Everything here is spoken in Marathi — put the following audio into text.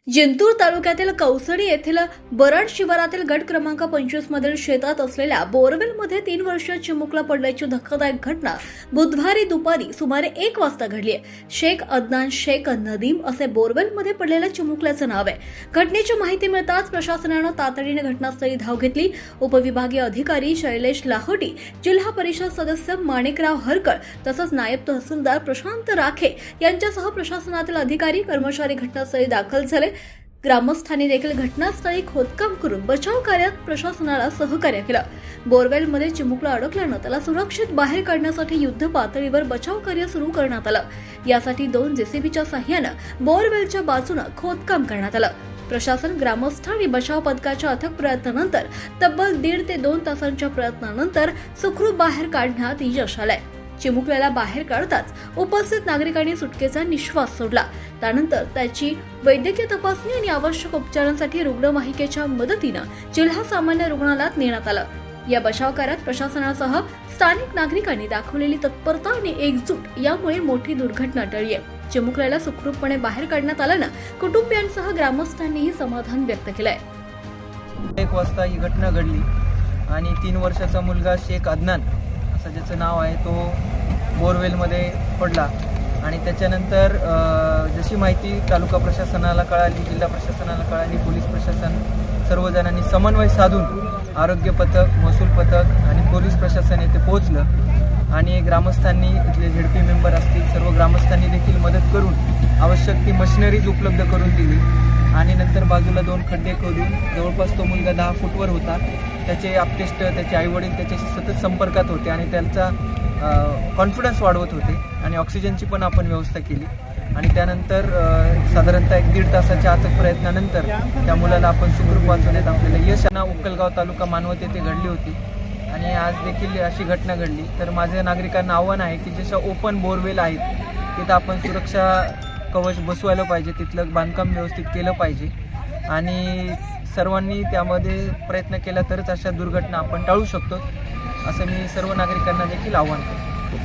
जिंतूर तालुक्यातील कौसडी येथील बराड शिवारातील गट क्रमांक 25 मधील शेतात असलेल्या बोरवेलमध्ये 3 वर्षीय चिमुकला पडल्याची धक्कादायक घटना बुधवारी दुपारी सुमारे 1 वाजता घडली आहे। शेख अदनान शेख नदीम असे बोरवेलमध्ये पडलेल्या चिमुकल्याचं नाव आहे। घटनेची माहिती मिळताच प्रशासनानं तातडीने घटनास्थळी धाव घेतली। उपविभागीय अधिकारी शैलेश लाहोटी, जिल्हा परिषद सदस्य माणिकराव हरकळ तसंच नायब तहसीलदार प्रशांत राखे यांच्यासह प्रशासनातील अधिकारी कर्मचारी घटनास्थळी दाखल झाले। ग्रामस्थांनी देखील घटनास्थळी खोदकाम करून बचाव कार्यात प्रशासनाला सहकार्य केलं। बोरवेलमध्ये चिमुकला अडकल्यानं त्याला सुरक्षित बाहेर काढण्यासाठी युद्ध पातळीवर बचाव कार्य सुरू करण्यात आलं। यासाठी 2 जेसीबीच्या सहाय्यानं बोरवेलच्या बाजूनं खोदकाम करण्यात आलं। प्रशासन, ग्रामस्थ आणि बचाव पथकाच्या अथक प्रयत्नानंतर तब्बल 1.5 ते 2 तासांच्या प्रयत्नानंतर सुखरूप बाहेर काढण्यात यश आलंय। चिमुकल्याला बाहेर काढताच उपस्थित नागरिकांनी सुटकेचा निश्वास सोडला। त्यानंतर त्याची वैद्यकीय तपासणी आणि आवश्यक उपचारांसाठी रुग्णवाहिकेच्या मदतीनं जिल्हा सामान्य रुग्णालयात नेण्यात आलं। या बचाव कार्यात प्रशासनासह स्थानिक नागरिकांनी दाखवलेली तत्परता आणि एकजूट यामुळे मोठी दुर्घटना टळली आहे। चिमुकल्याला सुखरूपपणे बाहेर काढण्यात आल्यानं कुटुंबियांसह ग्रामस्थांनीही समाधान व्यक्त केलंय। 1 वाजता ही घटना घडली आणि 3 वर्षाचा मुलगा शेख अदनान असं ज्याचं नाव आहे तो बोरवेलमध्ये पडला आणि त्याच्यानंतर जशी माहिती तालुका प्रशासनाला कळाली, जिल्हा प्रशासनाला कळाली, पोलीस प्रशासन सर्वजणांनी समन्वय साधून आरोग्य पथक, महसूल पथक आणि पोलीस प्रशासन येथे पोहोचलं आणि ग्रामस्थांनी, इथले झेडपी मेंबर असतील, सर्व ग्रामस्थांनी देखील मदत करून आवश्यक ती मशिनरीज उपलब्ध करून दिली आणि नंतर बाजूला 2 खड्डे खोदून जवळपास तो मुलगा 10 फूटवर होता। त्याचे आप्तेष्ट, त्याचे आईवडील त्याच्याशी सतत संपर्कात होते आणि त्यांचा कॉन्फिडन्स वाढवत होते आणि ऑक्सिजनची पण आपण व्यवस्था केली आणि त्यानंतर साधारणतः 1-1.5 तासाच्या अथक प्रयत्नानंतर त्या मुलाला आपण सुखरूप वाचवण्यात आपल्याला यश आलं। उक्कलगाव तालुका मानवत येथे घडली होती आणि आज देखील अशी घटना घडली। तर माझ्या नागरिकांना आव्हान आहे की जशा ओपन बोरवेल आहेत तिथं आपण सुरक्षा कवच बसवायला पाहिजे, तिथलं बांधकाम व्यवस्थित केलं पाहिजे आणि सर्वांनी त्यामध्ये प्रयत्न केला तरच अशा दुर्घटना आपण टाळू शकतो, असं मी सर्व नागरिकांना देखील आव्हान करतो।